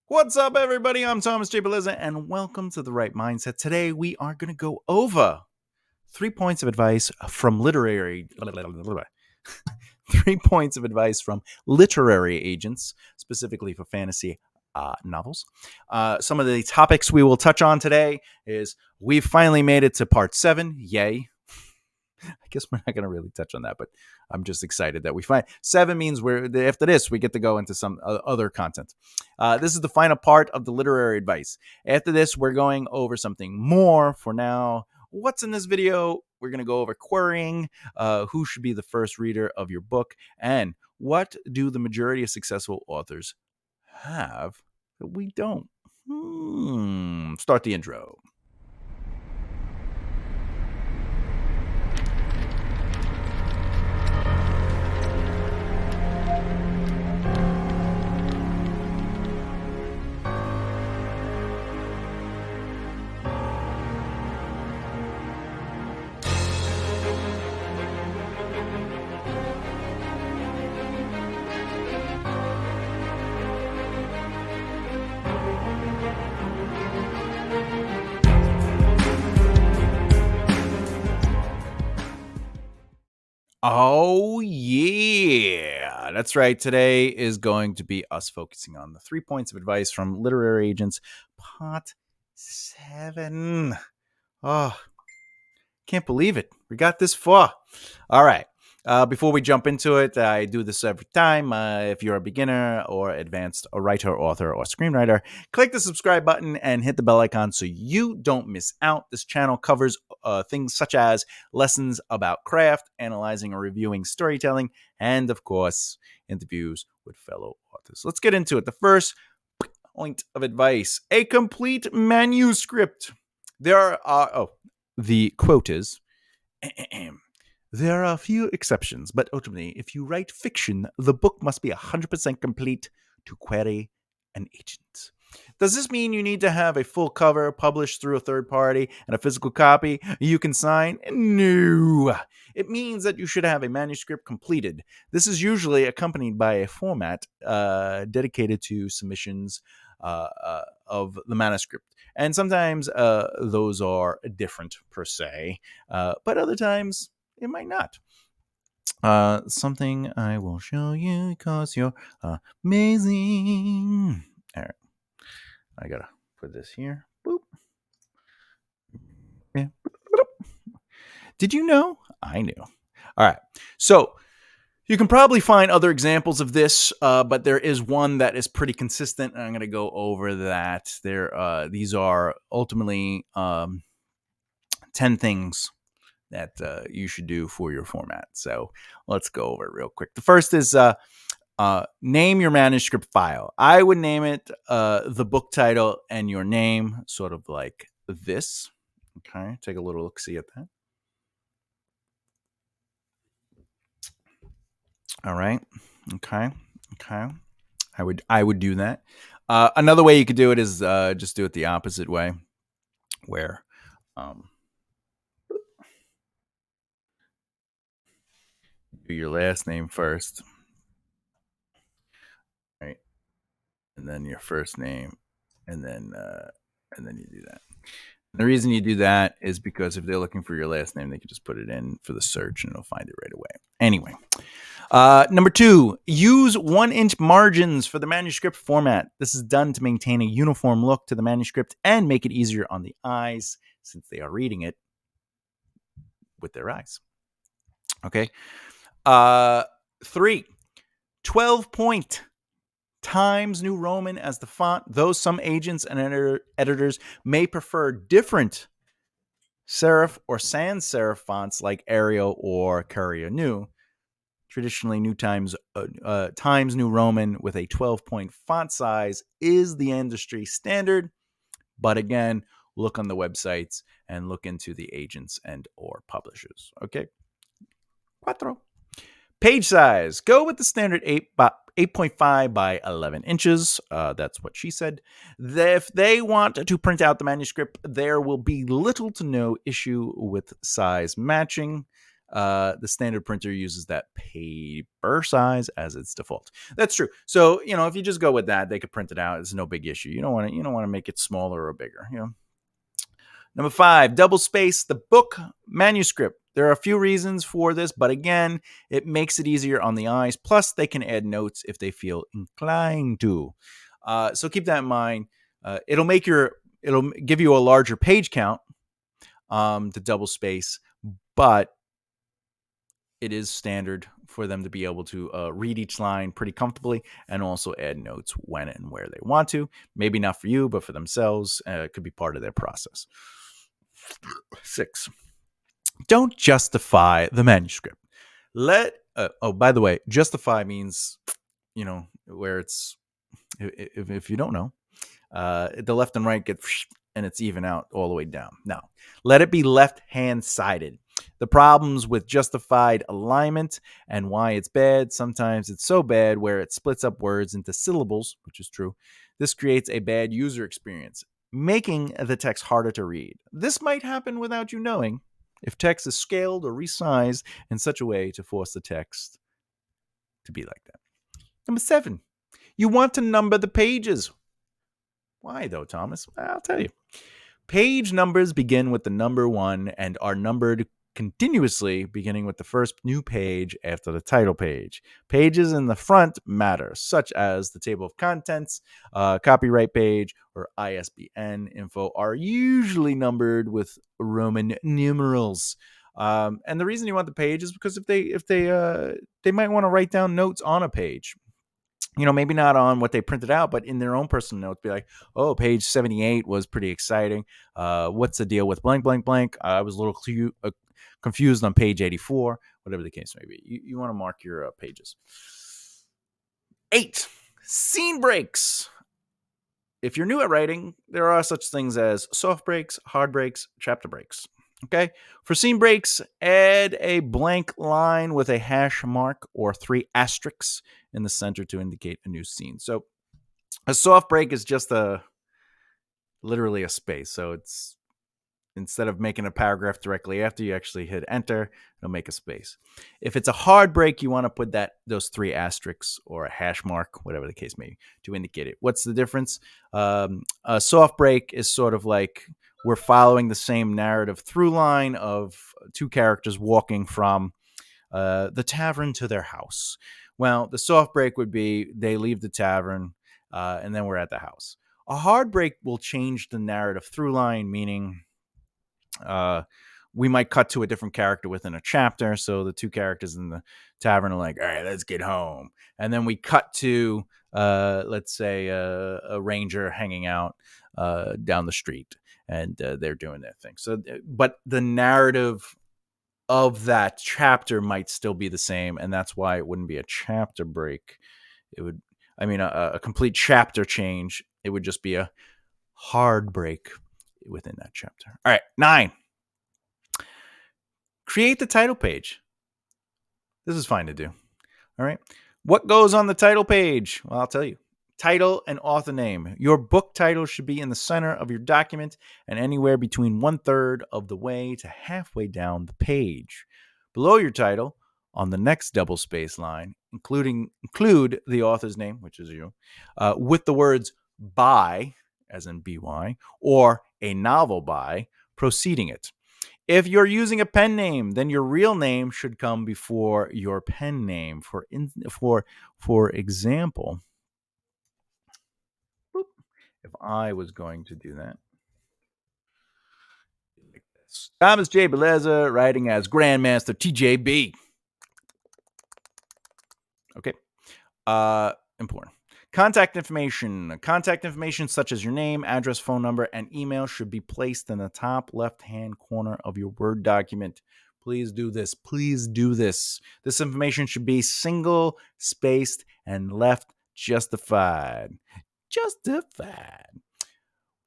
What's up, everybody? I'm Thomas J. Bellezza, and welcome to The Right Mindset. Today, we are going to go over 3 points of advice from literary... 3 points of advice from literary agents, specifically for fantasy novels. Some of the topics we will touch on today is we've finally made it to part 7. Yay. I guess we're not going to really touch on that, but I'm just excited that we find 7 means after this, we get to go into some other content. This is the final part of the literary advice. After this, we're going over something more. For now, what's in this video? We're going to go over querying, who should be the first reader of your book, and what do the majority of successful authors have that we don't? Start the intro. Oh, yeah. That's right. Today is going to be us focusing on the 3 points of advice from literary agents, part 7. Oh, can't believe it. We got this far. All right. Before we jump into it, I do this every time. If you're a beginner or advanced writer, author, or screenwriter, click the subscribe button and hit the bell icon so you don't miss out. This channel covers things such as lessons about craft, analyzing or reviewing storytelling, and of course, interviews with fellow authors. Let's get into it. The first point of advice: a complete manuscript. The quote is, there are a few exceptions, but ultimately, if you write fiction, the book must be 100% complete to query an agent. Does this mean you need to have a full cover published through a third party and a physical copy you can sign? No. It means that you should have a manuscript completed. This is usually accompanied by a format dedicated to submissions of the manuscript. And sometimes those are different per se, but other times it might not. Something I will show you because you're amazing. All right. I gotta put this here. Boop. Yeah. Did you know? I knew. All right. So you can probably find other examples of this, but there is one that is pretty consistent, and I'm going to go over that. These are ultimately 10 things that you should do for your format. So let's go over it real quick. The first is name your manuscript file. I would name it the book title and your name, sort of like this. Okay, take a little look-see at that. All right. Okay. I would do that. Another way you could do it is just do it the opposite way, where do your last name first, right, and then your first name, and then you do that. And the reason you do that is because if they're looking for your last name, they can just put it in for the search and it'll find it right away. Anyway, number 2, use 1-inch margins for the manuscript format. This is done to maintain a uniform look to the manuscript and make it easier on the eyes since they are reading it with their eyes. Okay. 3, 12-point Times New Roman as the font, though some agents and editors may prefer different serif or sans serif fonts like Arial or Courier New. Traditionally, Times New Roman with a 12-point font size is the industry standard. But again, look on the websites and look into the agents and or publishers. Okay. 4. Page size. Go with the standard 8.5 by 11 inches. That's what she said. If they want to print out the manuscript, there will be little to no issue with size matching. The standard printer uses that paper size as its default. That's true. So if you just go with that, they could print it out. It's no big issue. You don't want to make it smaller or bigger. Number 5, double space the book manuscript. There are a few reasons for this, but again, it makes it easier on the eyes. Plus, they can add notes if they feel inclined to. So keep that in mind. It'll give you a larger page count, the double space, but it is standard for them to be able to read each line pretty comfortably and also add notes when and where they want to. Maybe not for you, but for themselves, it could be part of their process. 6, don't justify the manuscript. By the way, justify means, where it's, if you don't know, the left and right get and it's even out all the way down. Now, let it be left-hand sided. The problems with justified alignment and why it's bad, sometimes it's so bad where it splits up words into syllables, which is true. This creates a bad user experience, making the text harder to read. This might happen without you knowing if text is scaled or resized in such a way to force the text to be like that. Number 7, you want to number the pages. Why, though, Thomas? I'll tell you. Page numbers begin with the number 1 and are numbered continuously, beginning with the first new page after the title page. Pages in the front matter, such as the table of contents, copyright page, or ISBN info, are usually numbered with Roman numerals. And the reason you want the page is because if they might want to write down notes on a page. Maybe not on what they printed out, but in their own personal notes, be like, oh, page 78 was pretty exciting. What's the deal with blank, blank, blank? I was a little confused on page 84, whatever the case may be. You want to mark your pages. 8, scene breaks. If you're new at writing, there are such things as soft breaks, hard breaks, chapter breaks. Okay. For scene breaks, add a blank line with a hash mark or 3 asterisks in the center to indicate a new scene. So a soft break is just literally a space. So it's, instead of making a paragraph directly after, you actually hit enter, it'll make a space. If it's a hard break, you want to put those 3 asterisks or a hash mark, whatever the case may be, to indicate it. What's the difference? A soft break is sort of like we're following the same narrative through line of 2 characters walking from the tavern to their house. Well, the soft break would be they leave the tavern and then we're at the house. A hard break will change the narrative through line, meaning we might cut to a different character within a chapter. So the 2 characters in the tavern are like, all right, let's get home. And then we cut to, let's say, a ranger hanging out down the street, and they're doing their thing. So, but the narrative of that chapter might still be the same, and that's why it wouldn't be a chapter break. It would, a complete chapter change. It would just be a hard break within that chapter. All right, 9. Create the title page. This is fine to do. All right. What goes on the title page? Well, I'll tell you. Title and author name. Your book title should be in the center of your document and anywhere between 1/3 of the way to halfway down the page. Below your title, on the next double space line, include the author's name, which is you, with the words by, as in by, or a novel by, preceding it. If you're using a pen name, then your real name should come before your pen name. For example, if I was going to do that, Thomas J. Bellezza writing as Grandmaster TJB. Okay. Important. Contact information. Contact information such as your name, address, phone number, and email should be placed in the top left-hand corner of your Word document. Please do this. Please do this. This information should be single, spaced, and left justified. Justified.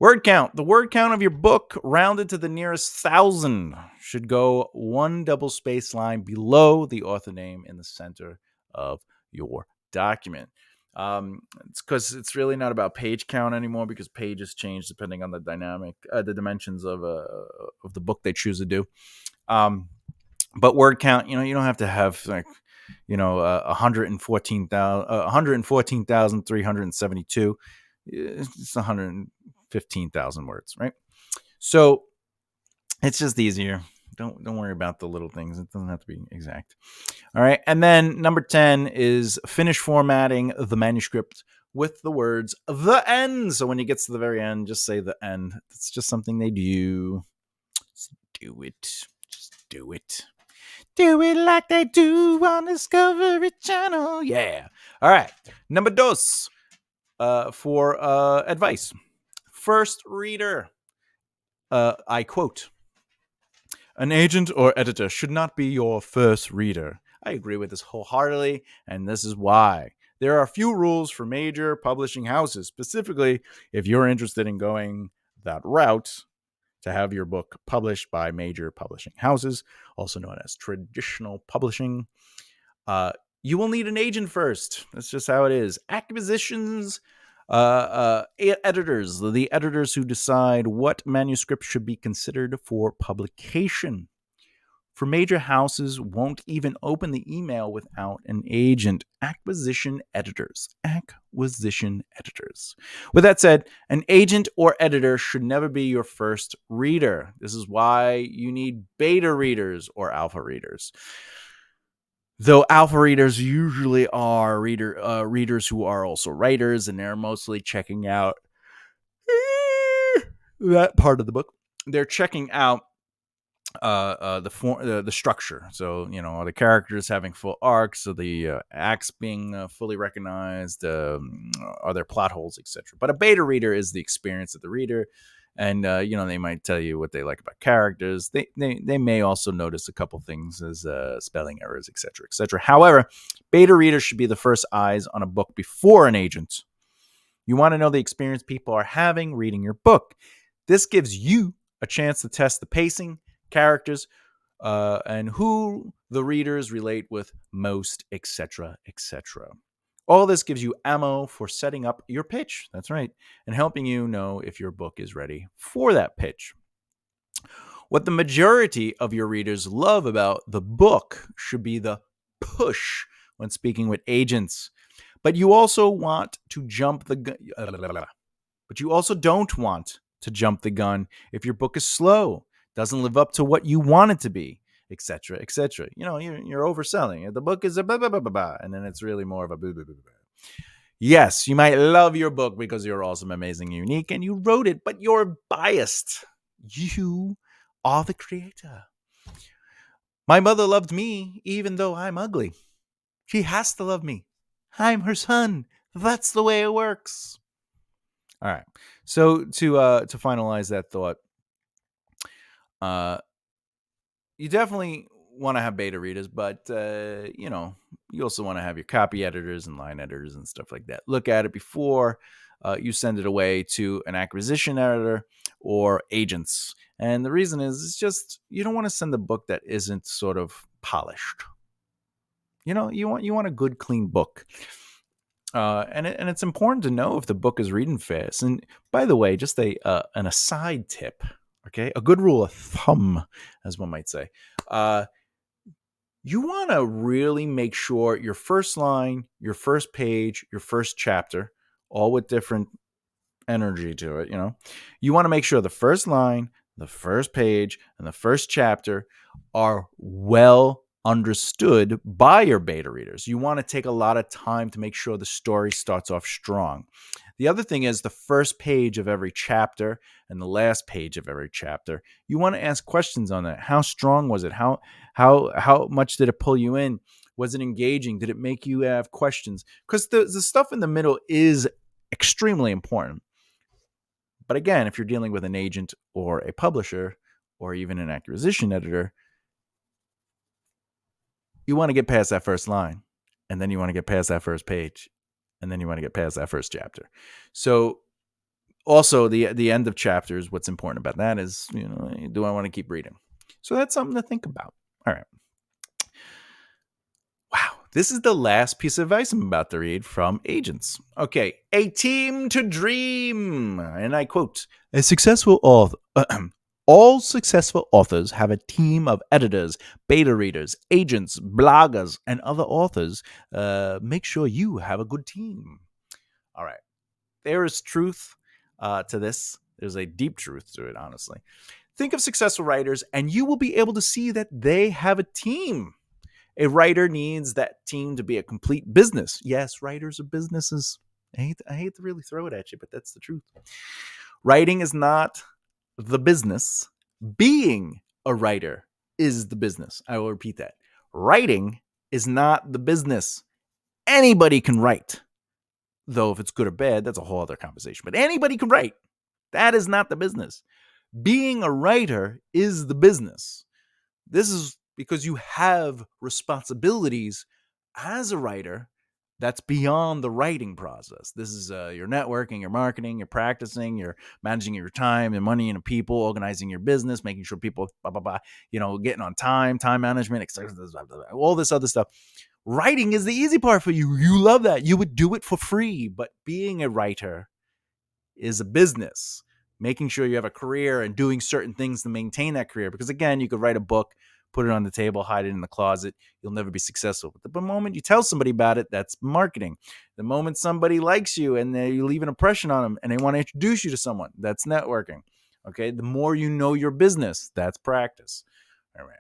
Word count. The word count of your book, rounded to the nearest 1,000, should go 1 double space line below the author name in the center of your document. It's because it's really not about page count anymore, because pages change depending on the dimensions of the book they choose to do. But word count, you don't have to have like 114,372. It's 115,000 words, right? So it's just easier. Don't worry about the little things. It doesn't have to be exact. All right. And then number 10 is finish formatting the manuscript with the words the end. So when it gets to the very end, just say the end. It's just something they do. Just do it. Just do it. Do it like they do on Discovery Channel. Yeah. All right. Number dos for advice. First reader. I quote, an agent or editor should not be your first reader. I agree with this wholeheartedly, and this is why. There are a few rules for major publishing houses, specifically if you're interested in going that route to have your book published by major publishing houses, also known as traditional publishing. You will need an agent first. That's just how it is. Acquisitions, editors, the editors who decide what manuscript should be considered for publication. For major houses, won't even open the email without an agent. Acquisition editors. Acquisition editors. With that said, an agent or editor should never be your first reader. This is why you need beta readers or alpha readers. Though alpha readers usually are readers who are also writers, and they're mostly checking out that part of the book. They're checking out the structure. So are the characters having full arcs? Are the acts being fully recognized? Are there plot holes, etc.? But a beta reader is the experience of the reader, and they might tell you what they like about characters. They may also notice a couple things as spelling errors, etc., etc. However, beta readers should be the first eyes on a book before an agent. You want to know the experience people are having reading your book. This gives you a chance to test the pacing, characters, and who the readers relate with most, etc., etc. All this gives you ammo for setting up your pitch. That's right. And helping you know if your book is ready for that pitch. What the majority of your readers love about the book should be the push when speaking with agents. But you also want to jump the gun. But you also don't want to jump the gun if your book is slow, doesn't live up to what you want it to be, etc., etc. You're overselling. The book is a blah, blah, blah, blah, blah, and then it's really more of a blah, blah, blah, blah. Yes, you might love your book because you're awesome, amazing, unique, and you wrote it, but you're biased. You are the creator. My mother loved me even though I'm ugly. She has to love me. I'm her son. That's the way it works. All right. So to finalize that thought, you definitely want to have beta readers, but you also want to have your copy editors and line editors and stuff like that. Look at it before you send it away to an acquisition editor or agents. And the reason is, it's just you don't want to send a book that isn't sort of polished. You want a good, clean book. And it's important to know if the book is reading fast. And by the way, just an aside tip, okay, a good rule of thumb, as one might say. You want to really make sure your first line, your first page, your first chapter, all with different energy to it. You want to make sure the first line, the first page, and the first chapter are well understood by your beta readers. You want to take a lot of time to make sure the story starts off strong. The other thing is the first page of every chapter and the last page of every chapter. You want to ask questions on that. How strong was it? How much did it pull you in? Was it engaging? Did it make you have questions? Because the stuff in the middle is extremely important. But again, if you're dealing with an agent or a publisher or even an acquisition editor, you want to get past that first line, and then you want to get past that first page, and then you want to get past that first chapter. So also the end of chapters, what's important about that is, do I want to keep reading? So that's something to think about. All right. Wow. This is the last piece of advice I'm about to read from agents. Okay. A team to dream. And I quote, a successful All successful authors have a team of editors, beta readers, agents, bloggers, and other authors. Make sure you have a good team. All right. There is truth to this. There's a deep truth to it, honestly. Think of successful writers, and you will be able to see that they have a team. A writer needs that team to be a complete business. Yes, writers are businesses. I hate to really throw it at you, but that's the truth. Writing is not the business. Being a writer is the business. I will repeat that. Writing is not the business. Anybody can write. Though if it's good or bad, that's a whole other conversation. But anybody can write. That is not the business. Being a writer is the business. This is because you have responsibilities as a writer that's beyond the writing process. This is your networking, your marketing, your practicing, your managing your time and money and people, organizing your business, making sure people, blah, blah, blah, getting on time management, etc. All this other stuff. Writing is the easy part for you. You love that. You would do it for free. But being a writer is a business. Making sure you have a career and doing certain things to maintain that career. Because again, you could write a book, put it on the table, hide it in the closet. You'll never be successful. But the moment you tell somebody about it, that's marketing. The moment somebody likes you and you leave an impression on them and they want to introduce you to someone, that's networking. Okay. The more you know your business, that's practice. All right.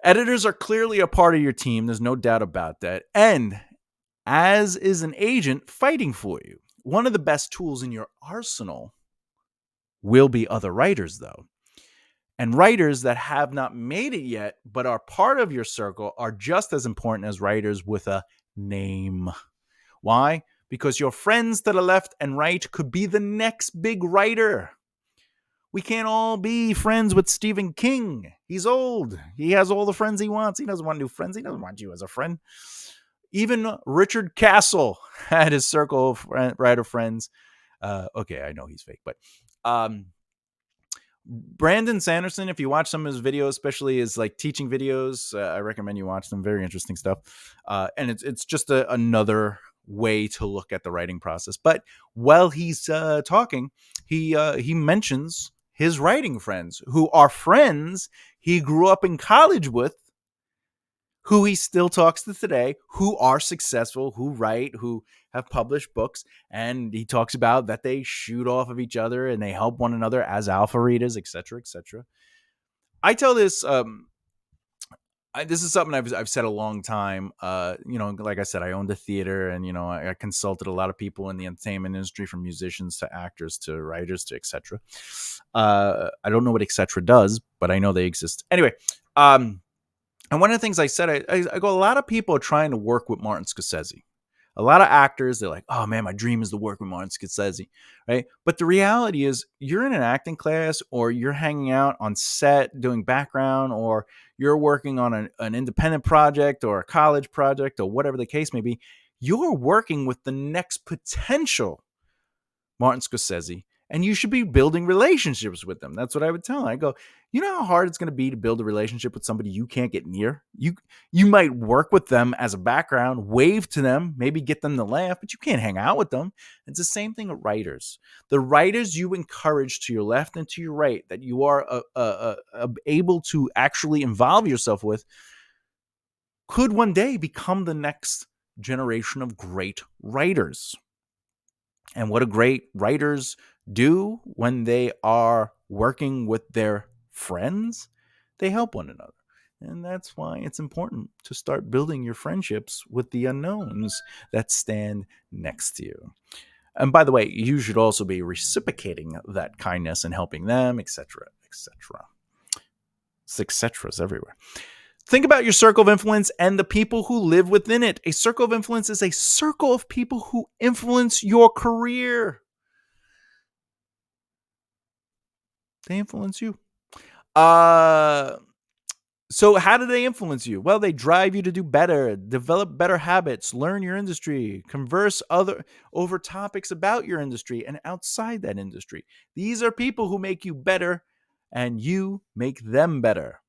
Editors are clearly a part of your team. There's no doubt about that. And as is an agent fighting for you. One of the best tools in your arsenal will be other writers, though. And writers that have not made it yet, but are part of your circle, are just as important as writers with a name. Why? Because your friends to the left and right could be the next big writer. We can't all be friends with Stephen King. He's old. He has all the friends he wants. He doesn't want new friends. He doesn't want you as a friend. Even Richard Castle had his circle of writer friends. Okay, I know he's fake, but Brandon Sanderson, if you watch some of his videos, especially his like teaching videos, I recommend you watch them. Very interesting stuff. And it's just another way to look at the writing process. But while he's talking, he mentions his writing friends who are friends he grew up in college with, who he still talks to today, who are successful, who write, who have published books. And he talks about that they shoot off of each other and they help one another as alpha readers, etc., etc. I tell this, this is something I've said a long time. Like I said, I owned a theater and, I consulted a lot of people in the entertainment industry, from musicians to actors to writers to etc. I don't know what etc. does, but I know they exist. Anyway, and one of the things I said, I go, a lot of people are trying to work with Martin Scorsese. A lot of actors, they're like, oh man, my dream is to work with Martin Scorsese, right? But the reality is, you're in an acting class, or you're hanging out on set doing background, or you're working on an independent project or a college project or whatever the case may be. You're working with the next potential Martin Scorsese, and you should be building relationships with them. That's what I would tell him. I go, you know how hard it's going to be to build a relationship with somebody you can't get near? You might work with them as a background, wave to them, maybe get them to laugh, but you can't hang out with them. It's the same thing with writers. The writers you encourage to your left and to your right, that you are able to actually involve yourself with, could one day become the next generation of great writers. And what do great writers do when they are working with their friends? They help one another. And that's why it's important to start building your friendships with the unknowns that stand next to you. And by the way, you should also be reciprocating that kindness and helping them, etc., etc. Etc's everywhere. Think about your circle of influence and the people who live within it. A circle of influence is a circle of people who influence your career. They influence you. So how do they influence you? Well, they drive you to do better, develop better habits, learn your industry, converse over topics about your industry and outside that industry. These are people who make you better, and you make them better.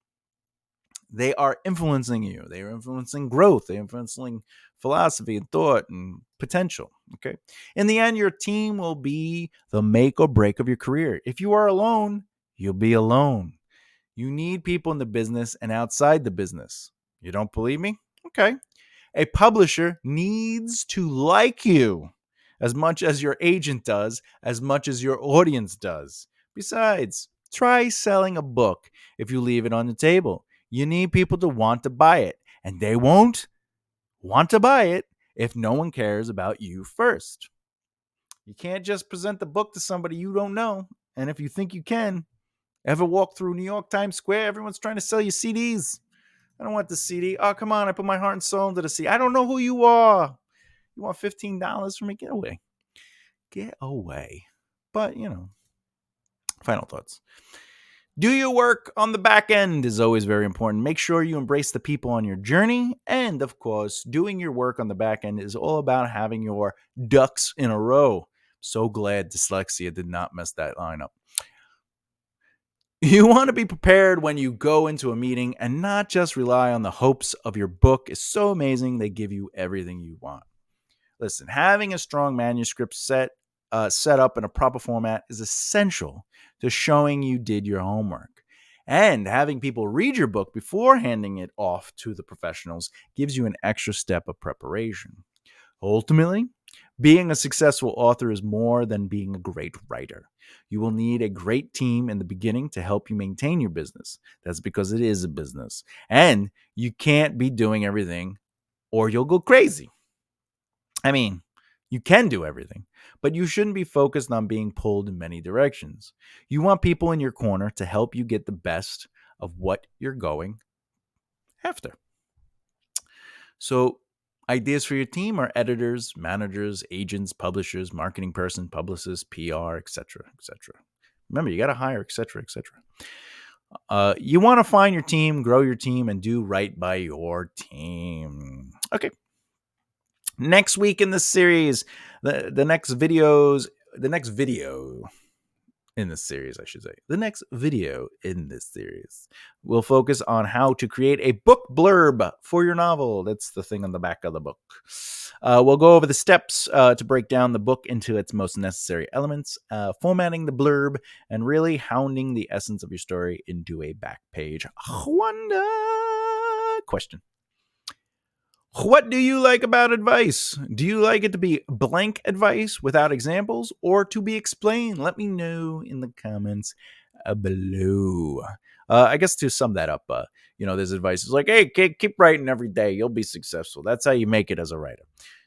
They are influencing you. They are influencing growth. They're influencing philosophy and thought and potential. Okay. In the end, your team will be the make or break of your career. If you are alone, you'll be alone. You need people in the business and outside the business. You don't believe me? Okay. A publisher needs to like you as much as your agent does, as much as your audience does. Besides, try selling a book if you leave it on the table. You need people to want to buy it, and they won't want to buy it if no one cares about you first. You can't just present the book to somebody you don't know. And if you think you can, ever walk through New York Times Square? Everyone's trying to sell you CDs. I don't want the CD. Oh, come on. I put my heart and soul into the CD. I don't know who you are. You want $15 from me? Get away. Get away. But, final thoughts. Do your work on the back end is always very important. Make sure you embrace the people on your journey. And of course, doing your work on the back end is all about having your ducks in a row. So glad dyslexia did not mess that line up. You want to be prepared when you go into a meeting and not just rely on the hopes of your book is so amazing they give you everything you want. Listen, having a strong manuscript set up in a proper format is essential to showing you did your homework. And having people read your book before handing it off to the professionals gives you an extra step of preparation. Ultimately, being a successful author is more than being a great writer. You will need a great team in the beginning to help you maintain your business. That's because it is a business. And you can't be doing everything or you'll go crazy. I mean, you can do everything, but you shouldn't be focused on being pulled in many directions. You want people in your corner to help you get the best of what you're going after. So, ideas for your team are editors, managers, agents, publishers, marketing person, publicists, PR, etc., etc. Remember, you got to hire, etc., etc. You want to find your team, grow your team, and do right by your team. Okay. Next week in the series, the next video in this series, I should say. The next video in this series will focus on how to create a book blurb for your novel. That's the thing on the back of the book. We'll go over the steps to break down the book into its most necessary elements, formatting the blurb, and really hounding the essence of your story into a back page. Wonder question. What do you like about advice? Do you like it to be blank advice without examples or to be explained? Let me know in the comments below. I guess to sum that up, there's advice. It's like, hey, keep writing every day. You'll be successful. That's how you make it as a writer.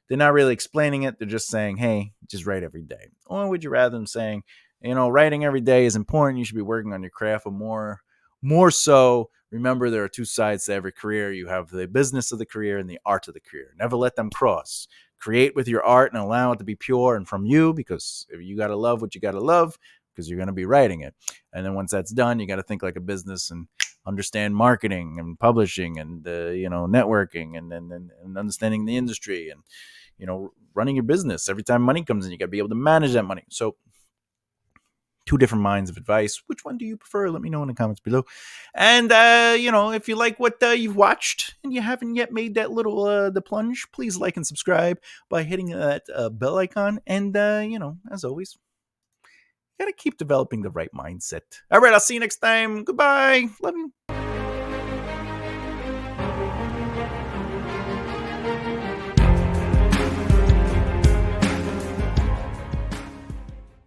They're not really explaining it. They're just saying, hey, just write every day. Or would you rather them saying, writing every day is important. You should be working on your craft more so. Remember, there are two sides to every career. You have the business of the career and the art of the career. Never let them cross. Create with your art and allow it to be pure and from you, because you got to love what you got to love, because you're going to be writing it. And then once that's done, you got to think like a business and understand marketing and publishing and networking and understanding the industry and running your business. Every time money comes in, you got to be able to manage that money. So two different minds of advice. Which one do you prefer? Let me know in the comments below. And, if you like what you've watched and you haven't yet made that little, the plunge, please like and subscribe by hitting that bell icon. And, as always, you got to keep developing the right mindset. All right, I'll see you next time. Goodbye. Love you.